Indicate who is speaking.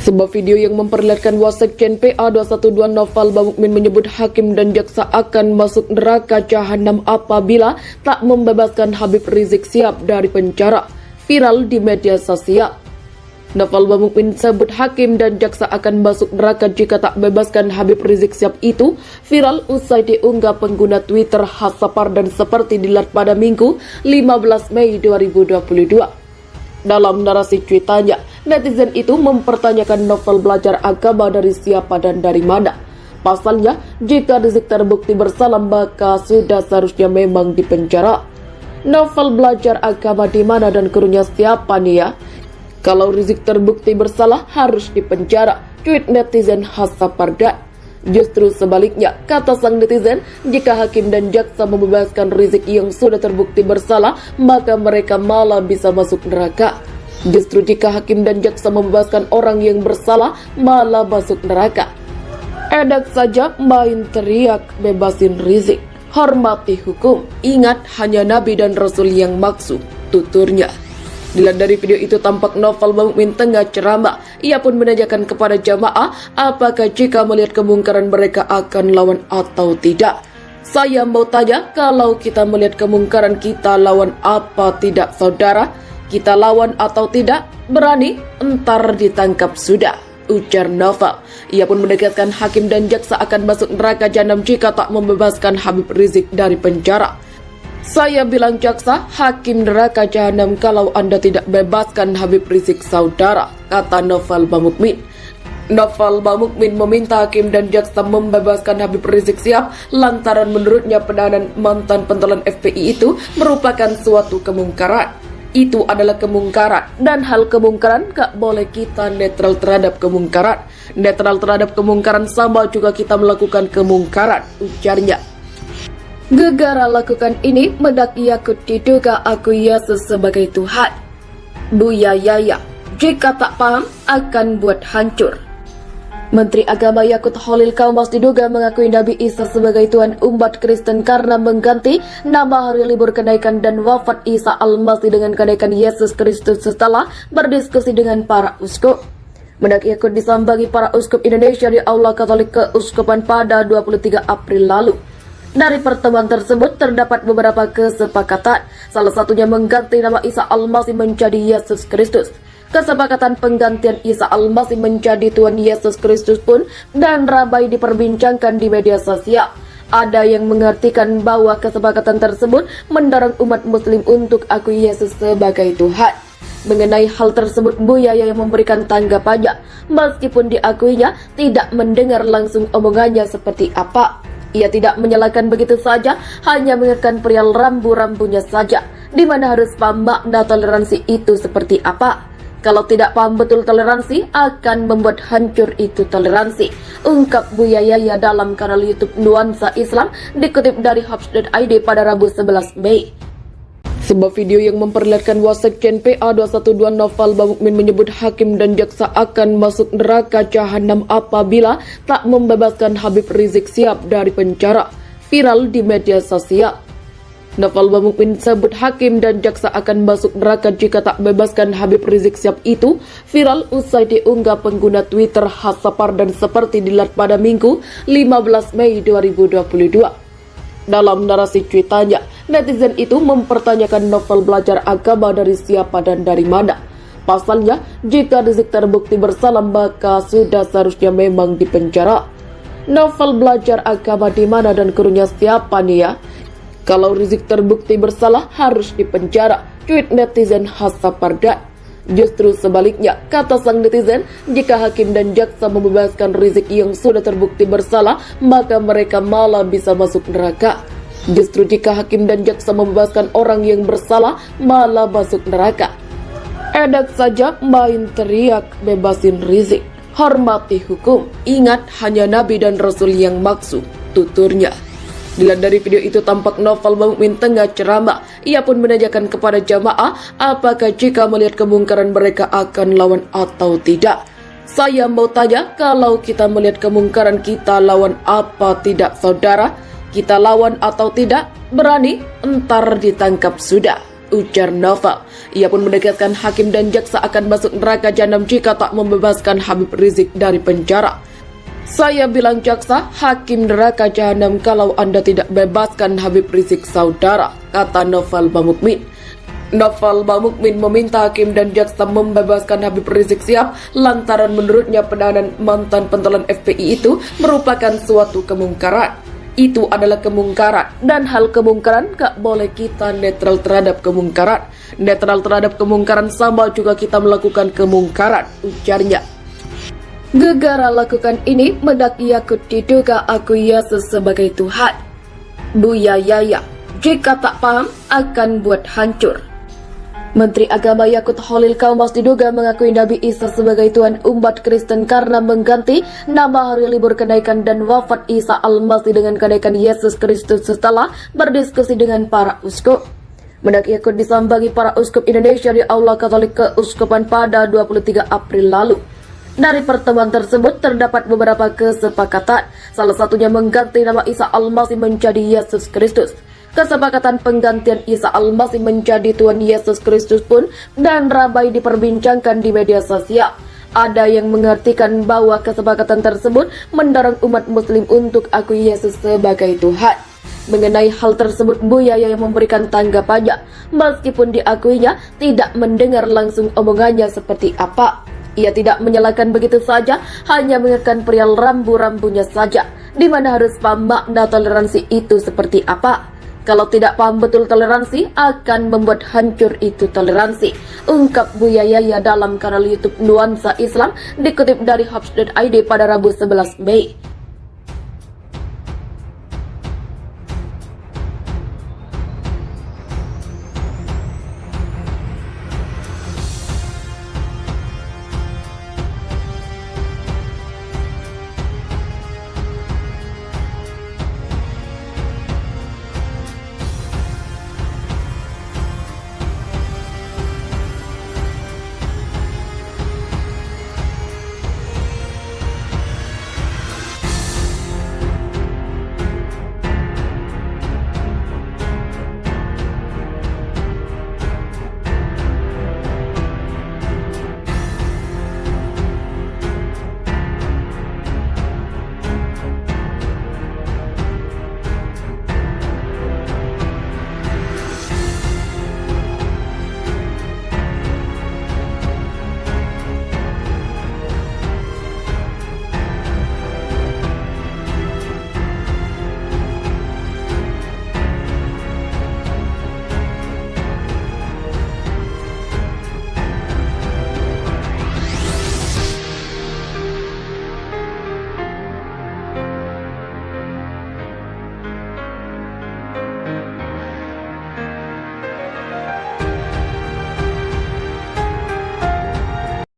Speaker 1: Sebuah video yang memperlihatkan Wasekjen PA212 Novel Bamukmin menyebut hakim dan jaksa akan masuk neraka jahanam apabila tak membebaskan Habib Rizik Syihab dari penjara, viral di media sosial. Novel Bamukmin sebut hakim dan jaksa akan masuk neraka jika tak bebaskan Habib Rizik Syihab itu viral usai diunggah pengguna Twitter Hasapar dan seperti dilihat pada Minggu 15 Mei 2022. Dalam narasi cuitannya, netizen itu mempertanyakan Novel belajar agama dari siapa dan dari mana. Pasalnya, jika Rizik terbukti bersalah maka sudah seharusnya memang dipenjara. Novel belajar agama di mana dan gurunya siapa nih ya? Kalau Rizik terbukti bersalah harus dipenjara, tweet netizen Hasaparda. Justru sebaliknya, kata sang netizen, jika hakim dan jaksa membebaskan Rizik yang sudah terbukti bersalah, maka mereka malah bisa masuk neraka. Justru jika hakim dan jaksa membebaskan orang yang bersalah, malah masuk neraka. Edak saja main teriak bebasin Rizik. Hormati hukum, ingat hanya Nabi dan Rasul yang maksud, tuturnya. Dilihat dari video itu tampak Novel Bamukmin tengah ceramah. Ia pun menanyakan kepada jamaah apakah jika melihat kemungkaran mereka akan lawan atau tidak. Saya mau tanya, kalau kita melihat kemungkaran kita lawan apa tidak saudara? Kita lawan atau tidak? Berani? Entar ditangkap sudah, ujar Novel. Ia pun menegaskan hakim dan jaksa akan masuk neraka jahanam jika tak membebaskan Habib Rizik dari penjara. Saya bilang jaksa, hakim neraka jahanam kalau Anda tidak bebaskan Habib Rizik saudara, kata Novel Bamukmin. Novel Bamukmin meminta hakim dan jaksa membebaskan Habib Rizik Syihab lantaran menurutnya penahanan mantan pentolan FPI itu merupakan suatu kemungkaran. Itu adalah kemungkaran, dan hal kemungkaran gak boleh kita netral terhadap kemungkaran. Netral terhadap kemungkaran sama juga kita melakukan kemungkaran, ujarnya. Gegara lakukan ini mendak Yakut diduga aku Yesus sebagai Tuhan. Buya Yaya, jika tak paham akan buat hancur. Menteri Agama Yakut Holil Kaumas diduga mengakui Nabi Isa sebagai Tuhan umat Kristen karena mengganti nama hari libur kenaikan dan wafat Isa Al-Masih dengan kenaikan Yesus Kristus setelah berdiskusi dengan para uskup. Mendak Yakut disambangi para uskup Indonesia di Aula Katolik Keuskupan pada 23 April lalu. Dari pertemuan tersebut terdapat beberapa kesepakatan, salah satunya mengganti nama Isa Al-Masih menjadi Yesus Kristus. Kesepakatan penggantian Isa Al-Masih menjadi Tuhan Yesus Kristus pun dan ramai diperbincangkan di media sosial. Ada yang mengartikan bahwa kesepakatan tersebut mendorong umat muslim untuk akui Yesus sebagai Tuhan. Mengenai hal tersebut, Buya yang memberikan tanggapannya, meskipun diakuinya tidak mendengar langsung omongannya seperti apa. Ia tidak menyalahkan begitu saja, hanya mengingatkan perihal rambu-rambunya saja, di mana harus paham makna toleransi itu seperti apa. Kalau tidak paham betul toleransi, akan membuat hancur itu toleransi, ungkap Buya Yaya dalam kanal YouTube Nuansa Islam, dikutip dari Hops.id pada Rabu 11 Mei. Sebuah video yang memperlihatkan Wasekjen PA212 Novel Bamukmin menyebut hakim dan jaksa akan masuk neraka jahanam apabila tak membebaskan Habib Rizik Syihab dari penjara, viral di media sosial. Novel Bamukmin sebut hakim dan jaksa akan masuk neraka jika tak bebaskan Habib Rizik Syihab itu viral usai diunggah pengguna Twitter Hasapar dan seperti dilihat pada Minggu 15 Mei 2022. Dalam narasi cuitannya, netizen itu mempertanyakan Novel belajar agama dari siapa dan dari mana. Pasalnya, jika Rizik terbukti bersalah maka sudah seharusnya memang dipenjara. Novel belajar agama di mana dan gurunya siapa nih ya? Kalau Rizik terbukti bersalah harus dipenjara, tweet netizen Hasaparda. Justru sebaliknya, kata sang netizen, jika hakim dan jaksa membebaskan Rizik yang sudah terbukti bersalah, maka mereka malah bisa masuk neraka. Justru jika hakim dan jaksa membebaskan orang yang bersalah, malah masuk neraka. Edak saja main teriak bebasin Rizik. Hormati hukum, ingat hanya Nabi dan Rasul yang maksud, tuturnya. Dilihat dari video itu tampak Novel Bamukmin tengah ceramah. Ia pun menanyakan kepada jamaah apakah jika melihat kemungkaran mereka akan lawan atau tidak. Saya mau tanya, kalau kita melihat kemungkaran kita lawan apa tidak saudara? Kita lawan atau tidak? Berani? Entar ditangkap sudah, ujar Novel. Ia pun menegaskan hakim dan jaksa akan masuk neraka jahanam jika tak membebaskan Habib Rizik dari penjara. Saya bilang jaksa, hakim neraka jahanam kalau Anda tidak bebaskan Habib Rizik saudara, kata Novel Bamukmin. Novel Bamukmin meminta hakim dan jaksa membebaskan Habib Rizik Syihab lantaran menurutnya penahanan mantan pentolan FPI itu merupakan suatu kemungkaran. Itu adalah kemungkaran dan hal kemungkaran gak boleh kita netral terhadap kemungkaran. Netral terhadap kemungkaran sama juga kita melakukan kemungkaran, ujarnya. Gegara lakukan ini mendak Yakut diduga aku Yesus sebagai Tuhan. Buya Yaya, jika tak paham akan buat hancur. Menteri Agama Yakut Holil Kaumas diduga mengakui Nabi Isa sebagai Tuhan umat Kristen karena mengganti nama hari libur kenaikan dan wafat Isa Al-Masih dengan kenaikan Yesus Kristus setelah berdiskusi dengan para uskup. Mendak Yakut disambangi para uskup Indonesia di Aula Katolik Keuskupan pada 23 April lalu. Dari pertemuan tersebut terdapat beberapa kesepakatan, salah satunya mengganti nama Isa Al-Masih menjadi Yesus Kristus. Kesepakatan penggantian Isa Al-Masih menjadi Tuhan Yesus Kristus pun dan ramai diperbincangkan di media sosial. Ada yang mengartikan bahwa kesepakatan tersebut mendorong umat muslim untuk akui Yesus sebagai Tuhan. Mengenai hal tersebut, Buya yang memberikan tanggapannya, meskipun diakuinya tidak mendengar langsung omongannya seperti apa. Ia tidak menyalahkan begitu saja, hanya mengingatkan perihal rambu-rambunya saja, di mana harus paham makna toleransi itu seperti apa. Kalau tidak paham betul toleransi, akan membuat hancur itu toleransi, ungkap Buya Yaya dalam kanal YouTube Nuansa Islam, dikutip dari Hubs.id pada Rabu 11 Mei.